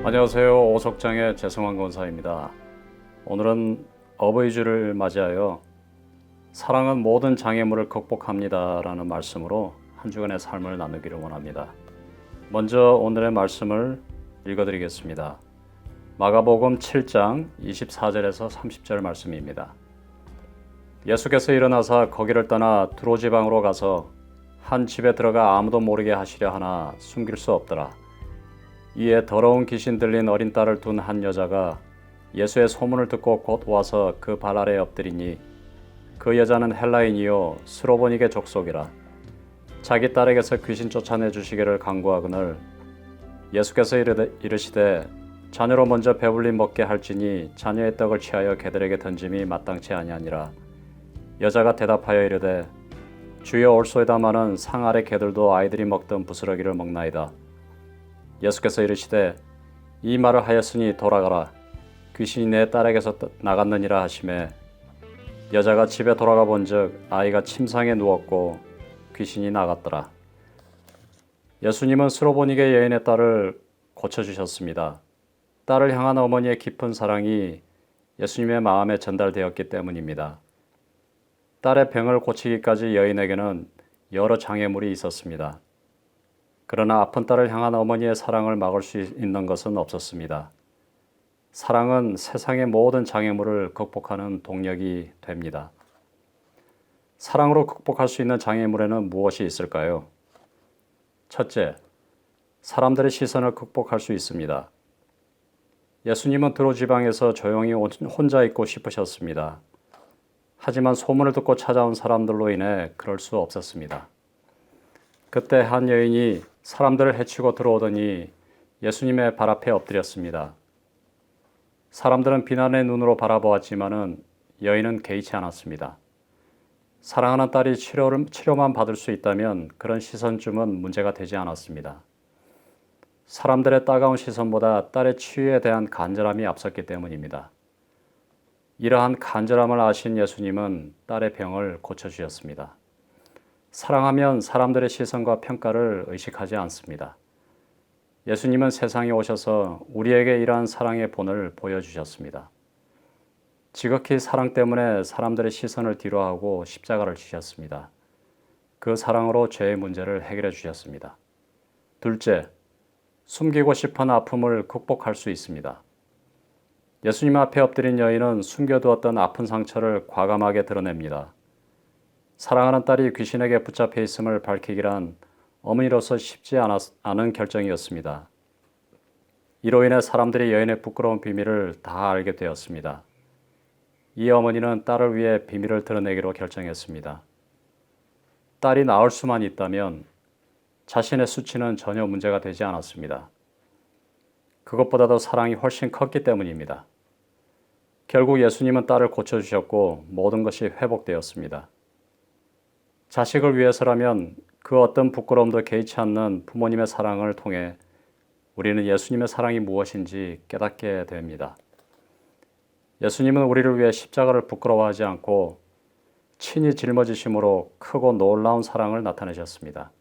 안녕하세요. 오석장의 재성환 권사입니다. 오늘은 어버이주를 맞이하여 사랑은 모든 장애물을 극복합니다 라는 말씀으로 한 주간의 삶을 나누기를 원합니다. 먼저 오늘의 말씀을 읽어드리겠습니다. 마가복음 7장 24절에서 30절 말씀입니다. 예수께서 일어나사 거기를 떠나 두로 지방으로 가서 한 집에 들어가 아무도 모르게 하시려 하나 숨길 수 없더라. 이에 더러운 귀신 들린 어린 딸을 둔 한 여자가 예수의 소문을 듣고 곧 와서 그 발 아래 엎드리니 그 여자는 헬라인이요 스로보니게 족속이라. 자기 딸에게서 귀신 쫓아내 주시기를 간구하거늘 예수께서 이르시되 자녀로 먼저 배불리 먹게 할지니 자녀의 떡을 취하여 개들에게 던짐이 마땅치 아니하니라. 여자가 대답하여 이르되 주여 올소이다마는 상 아래 개들도 아이들이 먹던 부스러기를 먹나이다. 예수께서 이르시되 이 말을 하였으니 돌아가라. 귀신이 내 딸에게서 나갔느니라 하시매 여자가 집에 돌아가 본즉 아이가 침상에 누웠고 귀신이 나갔더라. 예수님은 스로보니게 여인의 딸을 고쳐주셨습니다. 딸을 향한 어머니의 깊은 사랑이 예수님의 마음에 전달되었기 때문입니다. 딸의 병을 고치기까지 여인에게는 여러 장애물이 있었습니다. 그러나 아픈 딸을 향한 어머니의 사랑을 막을 수 있는 것은 없었습니다. 사랑은 세상의 모든 장애물을 극복하는 동력이 됩니다. 사랑으로 극복할 수 있는 장애물에는 무엇이 있을까요? 첫째, 사람들의 시선을 극복할 수 있습니다. 예수님은 두로 지방에서 조용히 혼자 있고 싶으셨습니다. 하지만 소문을 듣고 찾아온 사람들로 인해 그럴 수 없었습니다. 그때 한 여인이 사람들을 해치고 들어오더니 예수님의 발 앞에 엎드렸습니다. 사람들은 비난의 눈으로 바라보았지만은 여인은 개의치 않았습니다. 사랑하는 딸이 치료만 받을 수 있다면 그런 시선쯤은 문제가 되지 않았습니다. 사람들의 따가운 시선보다 딸의 치유에 대한 간절함이 앞섰기 때문입니다. 이러한 간절함을 아신 예수님은 딸의 병을 고쳐주셨습니다. 사랑하면 사람들의 시선과 평가를 의식하지 않습니다. 예수님은 세상에 오셔서 우리에게 이러한 사랑의 본을 보여주셨습니다. 지극히 사랑 때문에 사람들의 시선을 뒤로하고 십자가를 지셨습니다. 그 사랑으로 죄의 문제를 해결해 주셨습니다. 둘째, 숨기고 싶은 아픔을 극복할 수 있습니다. 예수님 앞에 엎드린 여인은 숨겨두었던 아픈 상처를 과감하게 드러냅니다. 사랑하는 딸이 귀신에게 붙잡혀 있음을 밝히기란 어머니로서 쉽지 않은 결정이었습니다. 이로 인해 사람들이 여인의 부끄러운 비밀을 다 알게 되었습니다. 이 어머니는 딸을 위해 비밀을 드러내기로 결정했습니다. 딸이 나을 수만 있다면 자신의 수치는 전혀 문제가 되지 않았습니다. 그것보다도 사랑이 훨씬 컸기 때문입니다. 결국 예수님은 딸을 고쳐주셨고 모든 것이 회복되었습니다. 자식을 위해서라면 그 어떤 부끄러움도 개의치 않는 부모님의 사랑을 통해 우리는 예수님의 사랑이 무엇인지 깨닫게 됩니다. 예수님은 우리를 위해 십자가를 부끄러워하지 않고 친히 짊어지심으로 크고 놀라운 사랑을 나타내셨습니다.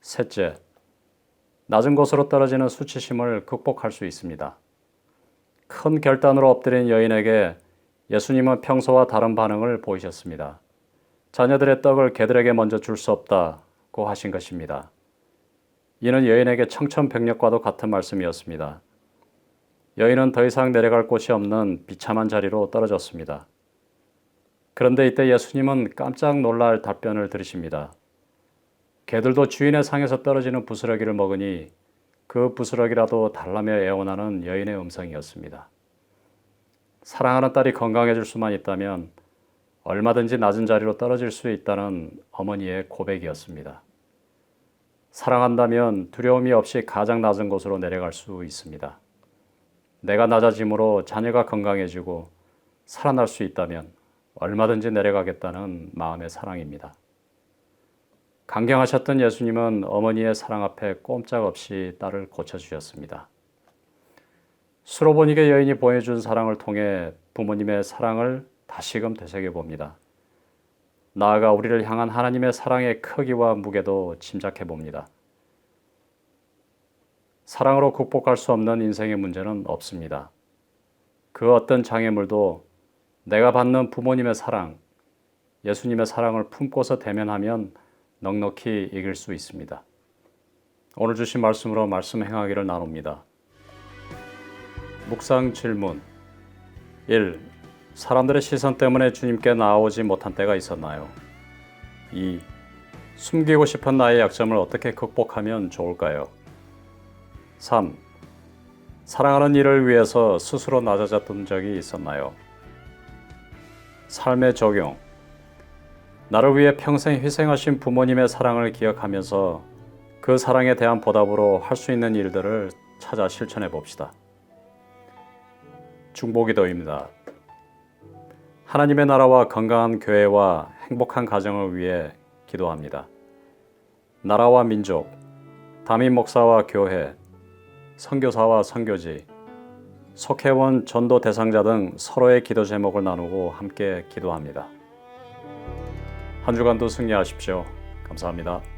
셋째, 낮은 곳으로 떨어지는 수치심을 극복할 수 있습니다. 큰 결단으로 엎드린 여인에게 예수님은 평소와 다른 반응을 보이셨습니다. 자녀들의 떡을 개들에게 먼저 줄 수 없다고 하신 것입니다. 이는 여인에게 청천벽력과도 같은 말씀이었습니다. 여인은 더 이상 내려갈 곳이 없는 비참한 자리로 떨어졌습니다. 그런데 이때 예수님은 깜짝 놀랄 답변을 들으십니다. 개들도 주인의 상에서 떨어지는 부스러기를 먹으니 그 부스러기라도 달라며 애원하는 여인의 음성이었습니다. 사랑하는 딸이 건강해질 수만 있다면 얼마든지 낮은 자리로 떨어질 수 있다는 어머니의 고백이었습니다. 사랑한다면 두려움이 없이 가장 낮은 곳으로 내려갈 수 있습니다. 내가 낮아짐으로 자녀가 건강해지고 살아날 수 있다면 얼마든지 내려가겠다는 마음의 사랑입니다. 강경하셨던 예수님은 어머니의 사랑 앞에 꼼짝없이 딸을 고쳐주셨습니다. 스로보니게 여인이 보여준 사랑을 통해 부모님의 사랑을 다시금 되새겨봅니다. 나아가 우리를 향한 하나님의 사랑의 크기와 무게도 짐작해봅니다. 사랑으로 극복할 수 없는 인생의 문제는 없습니다. 그 어떤 장애물도 내가 받는 부모님의 사랑, 예수님의 사랑을 품고서 대면하면 넉넉히 이길 수 있습니다. 오늘 주신 말씀으로 말씀 행하기를 나눕니다. 묵상 질문 1. 사람들의 시선 때문에 주님께 나아오지 못한 때가 있었나요? 2. 숨기고 싶은 나의 약점을 어떻게 극복하면 좋을까요? 3. 사랑하는 이를 위해서 스스로 낮아졌던 적이 있었나요? 삶의 적용. 나를 위해 평생 희생하신 부모님의 사랑을 기억하면서 그 사랑에 대한 보답으로 할 수 있는 일들을 찾아 실천해 봅시다. 중보기도입니다. 하나님의 나라와 건강한 교회와 행복한 가정을 위해 기도합니다. 나라와 민족, 담임 목사와 교회, 선교사와 선교지, 속회원 전도 대상자 등 서로의 기도 제목을 나누고 함께 기도합니다. 한 주간도 승리하십시오. 감사합니다.